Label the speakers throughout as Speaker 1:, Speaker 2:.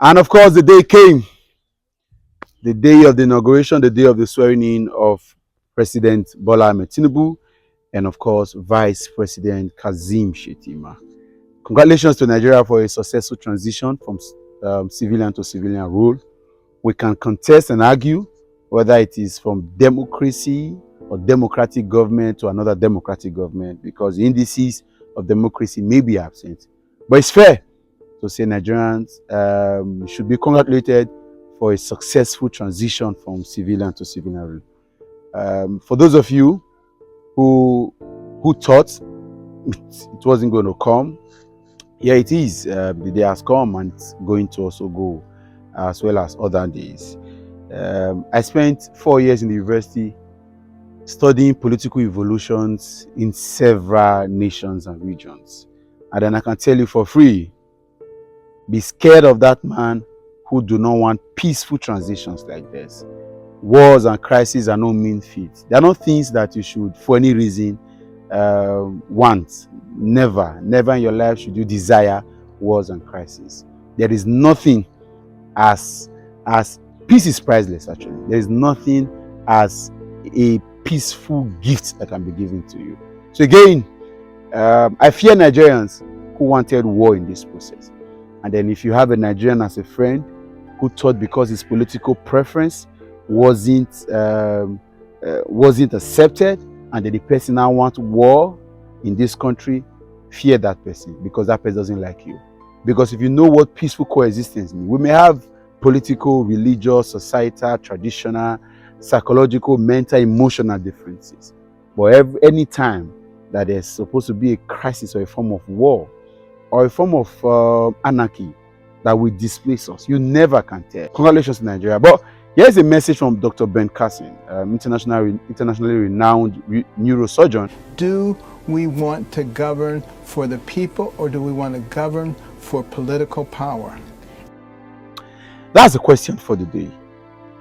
Speaker 1: And of course, the day came, the day of the inauguration, the day of the swearing in of President Bola Ahmed Tinubu, and of course, Vice President Kazim Shettima. Congratulations to Nigeria for a successful transition from civilian to civilian rule. We can contest and argue whether it is from democracy or democratic government to another democratic government, because the indices of democracy may be absent. But it's fair to say Nigerians should be congratulated for a successful transition from civilian to civilian rule. For those of you who thought it wasn't going to come, here it is. The day has come, and it's going to also go, as well as other days. I spent 4 years in the university studying political evolutions in several nations and regions. And then I can tell you for free, be scared of that man who do not want peaceful transitions like this. Wars and crises are no mean feat. They are not things that you should, for any reason, want. Never in your life should you desire wars and crises. There is nothing as peace is priceless, actually. There is nothing as a peaceful gift that can be given to you. So again, I fear Nigerians who wanted war in this process. And then if you have a Nigerian as a friend who thought because his political preference wasn't accepted, and that the person now wants war in this country, fear that person, because that person doesn't like you. Because if you know what peaceful coexistence means, we may have political, religious, societal, traditional, psychological, mental, emotional differences. But any time that there's supposed to be a crisis or a form of war or a form of anarchy that will displace us, you never can tell. Congratulations to Nigeria. But here's a message from Dr. Ben Carson, internationally renowned neurosurgeon.
Speaker 2: Do we want to govern for the people, or do we want to govern for political power?
Speaker 1: That's the question for the day.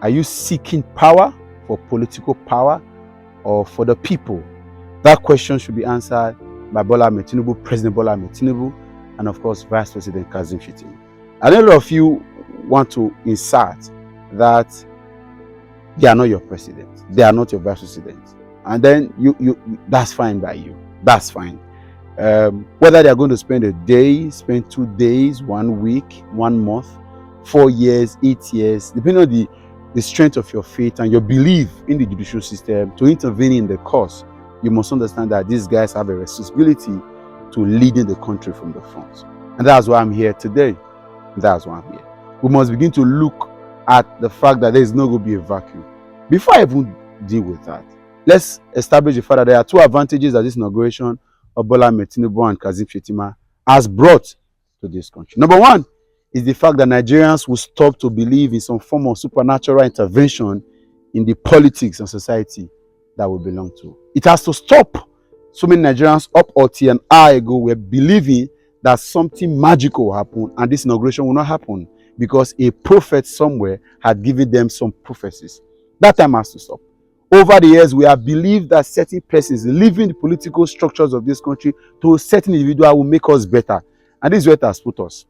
Speaker 1: Are you seeking power for political power or for the people? That question should be answered by Bola Ahmed Tinubu, President Bola Ahmed Tinubu, and of course, Vice President Kazim Shettima. And a lot of you want to insert that they are not your president, they are not your vice president, and then you that's fine by you. That's fine. Whether they are going to spend a day, spend 2 days, 1 week, 1 month, 4 years, 8 years, depending on the strength of your faith and your belief in the judicial system to intervene in the cause, you must understand that these guys have a responsibility to leading the country from the front. And that's why I'm here today. That's why I'm here. We must begin to look at the fact that there is not going to be a vacuum. Before I even deal with that, let's establish the fact that there are 2 advantages that this inauguration of Bola Ahmed Tinubu and Kazim Shettima has brought to this country. Number 1 is the fact that Nigerians will stop to believe in some form of supernatural intervention in the politics and society that we belong to. It has to stop. So many Nigerians up until an hour ago were believing that something magical will happen and this inauguration will not happen because a prophet somewhere had given them some prophecies. That time has to stop. Over the years, we have believed that certain persons leaving the political structures of this country to a certain individual will make us better. And this is where it has put us.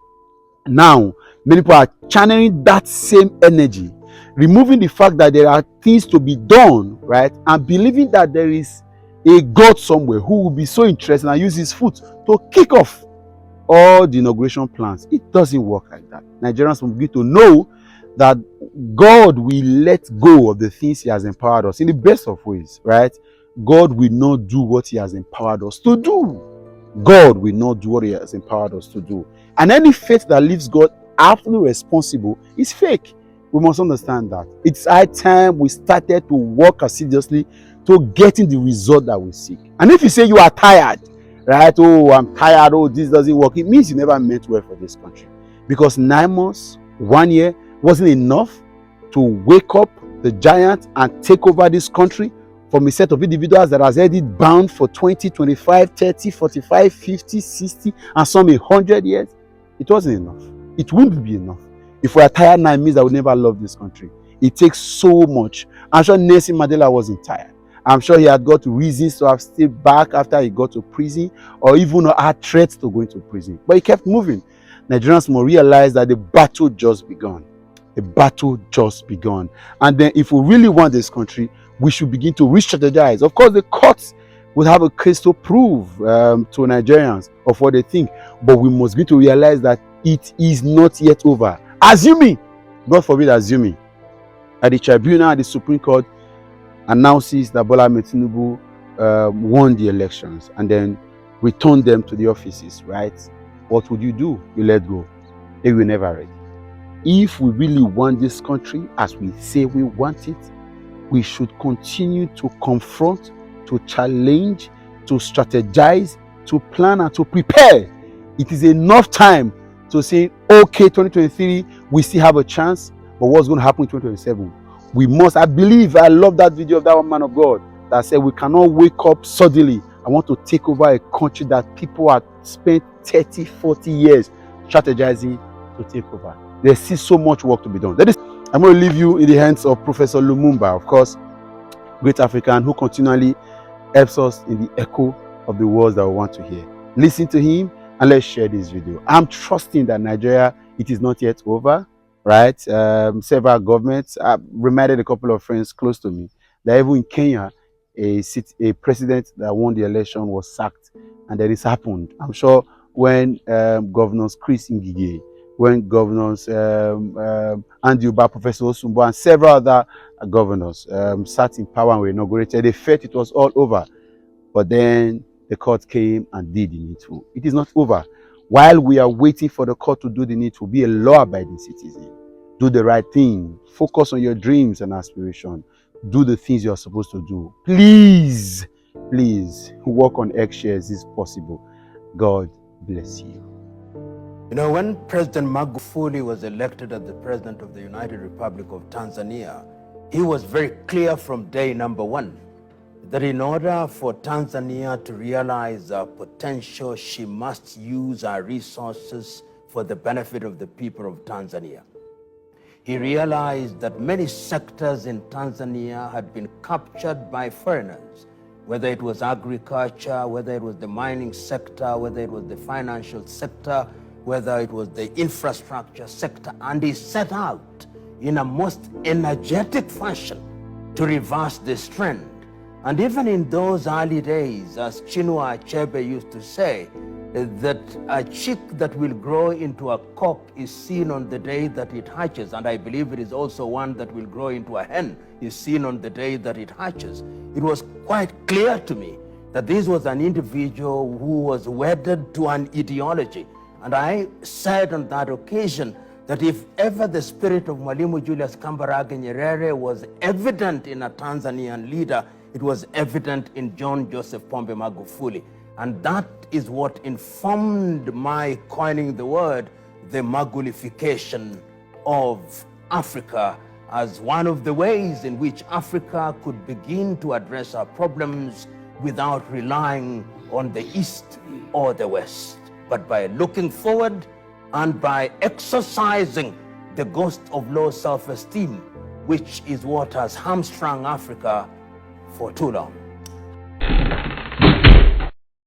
Speaker 1: Now, many people are channeling that same energy, removing the fact that there are things to be done, right? And believing that there is a God somewhere who will be so interested and use his foot to kick off all the inauguration plans. It doesn't work like that. Nigerians will begin to know that God will let go of the things he has empowered us in the best of ways, right? God will not do what he has empowered us to do. God will not do what he has empowered us to do. And any faith that leaves God absolutely responsible is fake. We must understand that. It's high time we started to work assiduously to getting the result that we seek. And if you say you are tired, right? Oh, I'm tired. Oh, this doesn't work. It means you never meant well for this country. Because 9 months, 1 year wasn't enough to wake up the giant and take over this country from a set of individuals that has already bound for 20, 25, 30, 45, 50, 60, and some 100 years. It wasn't enough. It wouldn't be enough. If we are tired now, it means that we never love this country. It takes so much. I'm sure Nelson Mandela wasn't tired. I'm sure he had got reasons to have stayed back after he got to prison, or even had threats to going to prison. But he kept moving. Nigerians must realize that the battle just begun. The battle just begun. And then if we really want this country, we should begin to re-strategize. Of course, the courts will have a case to prove to Nigerians of what they think. But we must begin to realize that it is not yet over. Assuming, God forbid assuming, that the tribunal, the Supreme Court, announces that Bola Ahmed Tinubu won the elections and then returned them to the offices, right? What would you do? You let go. They will never ready. If we really want this country as we say we want it, we should continue to confront, to challenge, to strategize, to plan and to prepare. It is enough time to say, okay, 2023, we still have a chance, but what's going to happen in 2027? We must, I love that video of that one man of God that said we cannot wake up suddenly. I want to take over a country that people have spent 30, 40 years strategizing to take over. There's still so much work to be done. I'm going to leave you in the hands of Professor Lumumba, of course, great African who continually helps us in the echo of the words that we want to hear. Listen to him and let's share this video. I'm trusting that Nigeria, it is not yet over, right? Several governments, I've reminded a couple of friends close to me that even in Kenya, a president that won the election was sacked, and that this happened. I'm sure when Governors Chris Ngige, when Governors Andy Uba, Professor Osumbo, and several other governors sat in power and were inaugurated, they felt it was all over. But then the court came and did the needful. It is not over. While we are waiting for the court to do the needful, be a law-abiding citizen. Do the right thing. Focus on your dreams and aspirations. Do the things you are supposed to do. Please, please, walk on eggshells if possible. God bless you.
Speaker 3: You know, when President Magufuli was elected as the President of the United Republic of Tanzania, he was very clear from day number one that in order for Tanzania to realize her potential, she must use her resources for the benefit of the people of Tanzania. He realized that many sectors in Tanzania had been captured by foreigners, whether it was agriculture, whether it was the mining sector, whether it was the financial sector, whether it was the infrastructure sector, and he set out in a most energetic fashion to reverse this trend. And even in those early days, as Chinua Achebe used to say, that a chick that will grow into a cock is seen on the day that it hatches, and I believe it is also one that will grow into a hen is seen on the day that it hatches. It was quite clear to me that this was an individual who was wedded to an ideology. And I said on that occasion that if ever the spirit of Mwalimu Julius Kambarage Nyerere was evident in a Tanzanian leader, it was evident in John Joseph Pombe Magufuli. And that is what informed my coining the word, the Magulification of Africa, as one of the ways in which Africa could begin to address our problems without relying on the East or the West, but by looking forward and by exercising the ghost of low self-esteem, which is what has hamstrung Africa for too long.